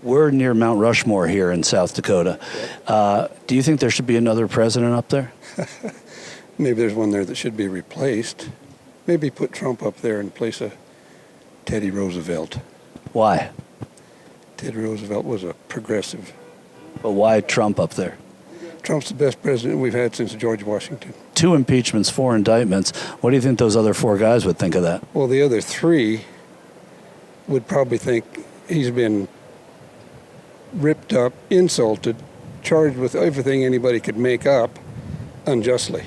We're near Mount Rushmore here in South Dakota. Do you think there should be another president up there? Maybe there's one there that should be replaced. Maybe put Trump up there in place of Teddy Roosevelt. Why? Teddy Roosevelt was a progressive. But why Trump up there? Trump's the best president we've had since George Washington. 2 impeachments, 4 indictments. What do you think those other 4 guys would think of that? Well, the other 3 would probably think he's been ripped up, insulted, charged with everything anybody could make up unjustly.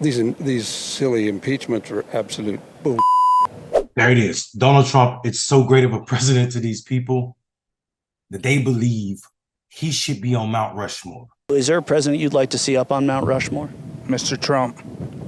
These silly impeachments are absolute bull. There it is. Donald Trump, it's so great of a president to these people that they believe he should be on Mount Rushmore. Is there a president you'd like to see up on Mount Rushmore? Mr. Trump.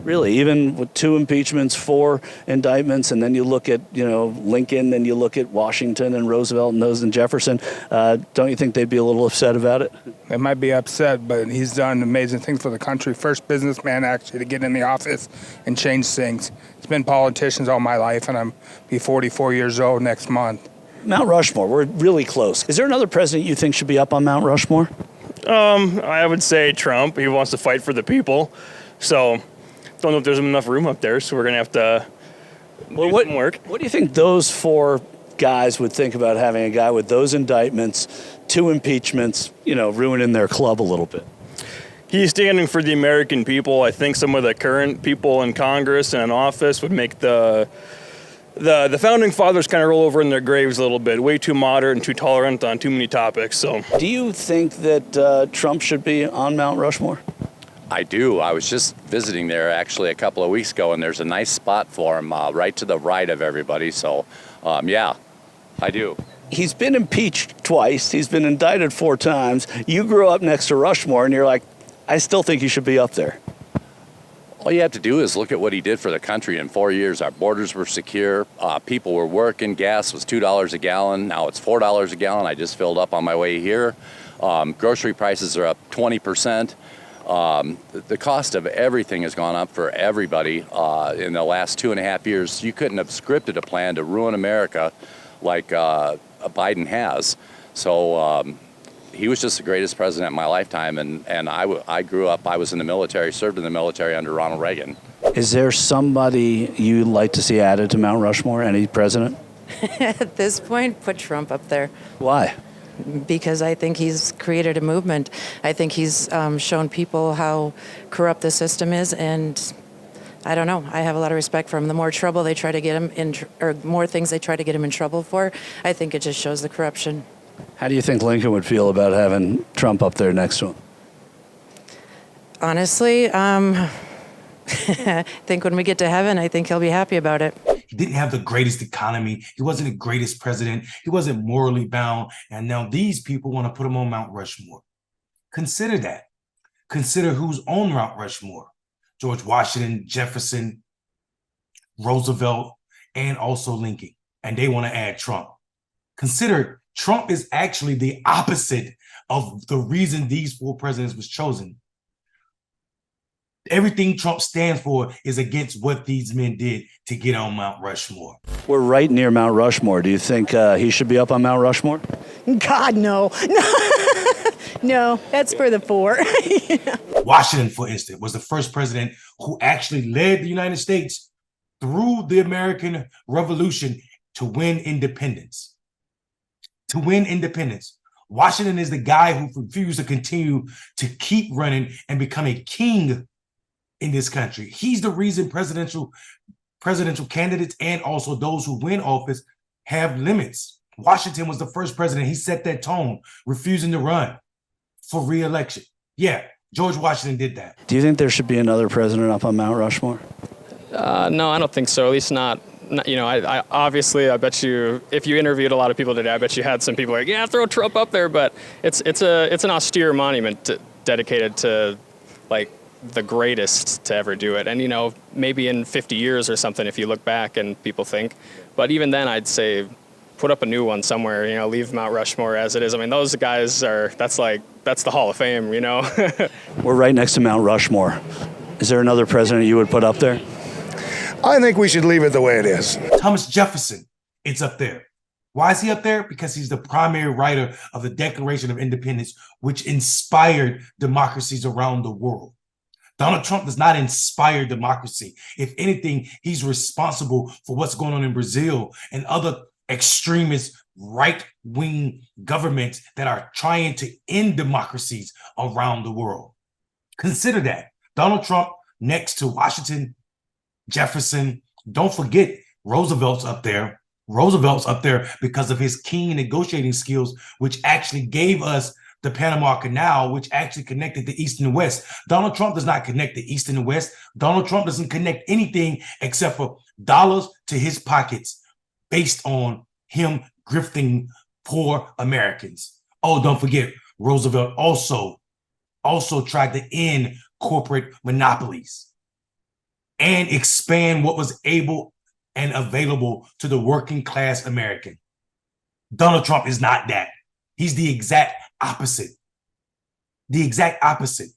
Really? Even with 2 impeachments, 4 indictments, and then you look at, Lincoln, then you look at Washington and Roosevelt and those and Jefferson, don't you think they'd be a little upset about it? They might be upset, but he's done amazing things for the country. First businessman actually to get in the office and change things. It's been politicians all my life, and I'm be 44 years old next month. Mount Rushmore, we're really close. Is there another president you think should be up on Mount Rushmore? I would say Trump. He wants to fight for the people. So, don't know if there's enough room up there, so we're going to have to do some work. What do you think those 4 guys would think about having a guy with those indictments, 2 impeachments, ruining their club a little bit? He's standing for the American people. I think some of the current people in Congress and in office would make the founding fathers kind of roll over in their graves a little bit, way too moderate and too tolerant on too many topics. So, do you think that Trump should be on Mount Rushmore? I do. I was just visiting there actually a couple of weeks ago, and there's a nice spot for him right to the right of everybody. So, yeah, I do. He's been impeached twice. He's been indicted 4 times. You grew up next to Rushmore, and you're like, I still think he should be up there. All you have to do is look at what he did for the country in 4 years. Our borders were secure. People were working. Gas was $2 a gallon. Now it's $4 a gallon. I just filled up on my way here. Grocery prices are up 20%. The cost of everything has gone up for everybody in the last 2.5 years. You couldn't have scripted a plan to ruin America like Biden has. So he was just the greatest president in my lifetime, and I grew up, I was in the military, served in the military under Ronald Reagan. Is there somebody you'd like to see added to Mount Rushmore, any president? At this point, put Trump up there. Why? Because I think he's created a movement. I think he's shown people how corrupt the system is, and I don't know. I have a lot of respect for him. The more trouble they try to get him in, or more things they try to get him in trouble for, I think it just shows the corruption. How do you think Lincoln would feel about having Trump up there next to him? Honestly, I think when we get to heaven, I think he'll be happy about it. He didn't have the greatest economy. He wasn't the greatest president. He wasn't morally bound. And now these people want to put him on Mount Rushmore. Consider that. Consider who's on Mount Rushmore. George Washington, Jefferson, Roosevelt, and also Lincoln. And they want to add Trump. Consider Trump is actually the opposite of the reason these 4 presidents was chosen. Everything Trump stands for is against what these men did to get on Mount Rushmore. We're right near Mount Rushmore. Do you think he should be up on Mount Rushmore? God, no. No, that's for the 4. Washington, for instance, was the first president who actually led the United States through the American Revolution to win independence. Washington is the guy who refused to continue to keep running and become a king in this country. He's the reason presidential candidates and also those who win office have limits. Washington was the first president. He set that tone, refusing to run for re-election. Yeah, George Washington did that. Do you think there should be another president up on Mount Rushmore? No, I don't think so. At least not. I obviously, I bet you, if you interviewed a lot of people today, I bet you had some people like, yeah, throw Trump up there. But it's an austere monument dedicated to like the greatest to ever do it. And maybe in 50 years or something, if you look back and people think. But even then, I'd say put up a new one somewhere. Leave Mount Rushmore as it is. I mean, those guys that's the Hall of Fame. We're right next to Mount Rushmore. Is there another president you would put up there? I think we should leave it the way it is. Thomas Jefferson, it's up there. Why is he up there? Because he's the primary writer of the Declaration of Independence, which inspired democracies around the world. Donald Trump does not inspire democracy. If anything, he's responsible for what's going on in Brazil and other extremist right-wing governments that are trying to end democracies around the world. Consider that. Donald Trump next to Washington, Jefferson. Don't forget Roosevelt's up there. Roosevelt's up there because of his keen negotiating skills, which actually gave us the Panama Canal, which actually connected the East and the West. Donald Trump does not connect the East and the West. Donald Trump doesn't connect anything except for dollars to his pockets based on him grifting poor Americans. Oh, don't forget, Roosevelt also tried to end corporate monopolies and expand what was able and available to the working class American. Donald Trump is not that. He's the exact opposite. The exact opposite.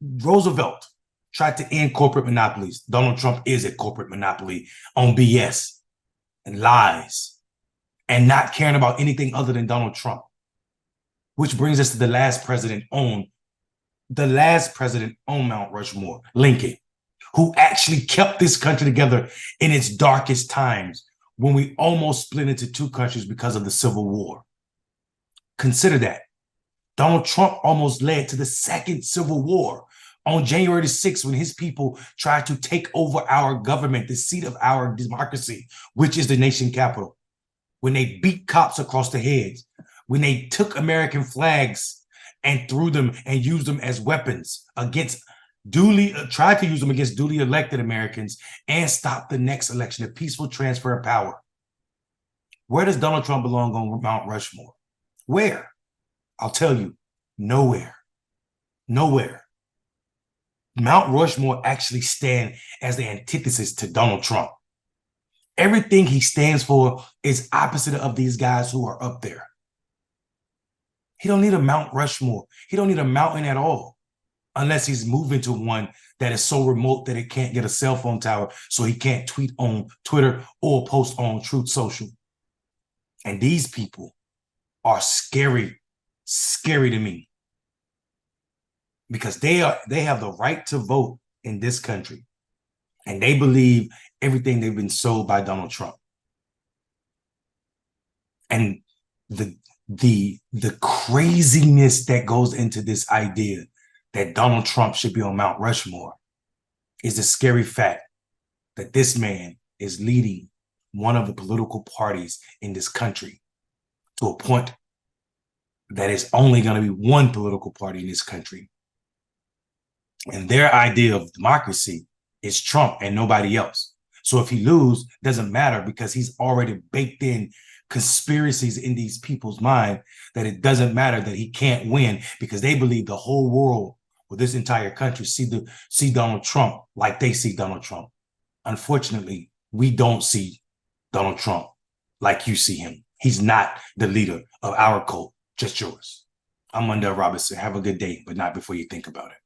Roosevelt tried to end corporate monopolies. Donald Trump is a corporate monopoly on BS and lies and not caring about anything other than Donald Trump. Which brings us to the last president on Mount Rushmore, Lincoln, who actually kept this country together in its darkest times when we almost split into two countries because of the Civil War. Consider that. Donald Trump almost led to the second Civil War on January the 6th when his people tried to take over our government, the seat of our democracy, which is the nation capital. When they beat cops across the heads, when they took American flags and threw them and used them as weapons against tried to use them against duly elected Americans and stop the next election, a peaceful transfer of power. Where does Donald Trump belong on Mount Rushmore? Where? I'll tell you, nowhere. Nowhere. Mount Rushmore actually stands as the antithesis to Donald Trump. Everything he stands for is opposite of these guys who are up there. He don't need a Mount Rushmore. He don't need a mountain at all, unless he's moving to one that is so remote that it can't get a cell phone tower, so he can't tweet on Twitter or post on Truth Social. And these people are scary to me, because they have the right to vote in this country, and they believe everything they've been sold by Donald Trump. And the craziness that goes into this idea that Donald Trump should be on Mount Rushmore is the scary fact that this man is leading one of the political parties in this country to a point that is only going to be one political party in this country. And their idea of democracy is Trump and nobody else. So if he loses, doesn't matter, because he's already baked in conspiracies in these people's mind that it doesn't matter, that he can't win, because they believe the whole world or this entire country see Donald Trump like they see Donald Trump. Unfortunately, we don't see Donald Trump like you see him. He's not the leader of our cult, just yours. I'm Mondale Robinson. Have a good day, but not before you think about it.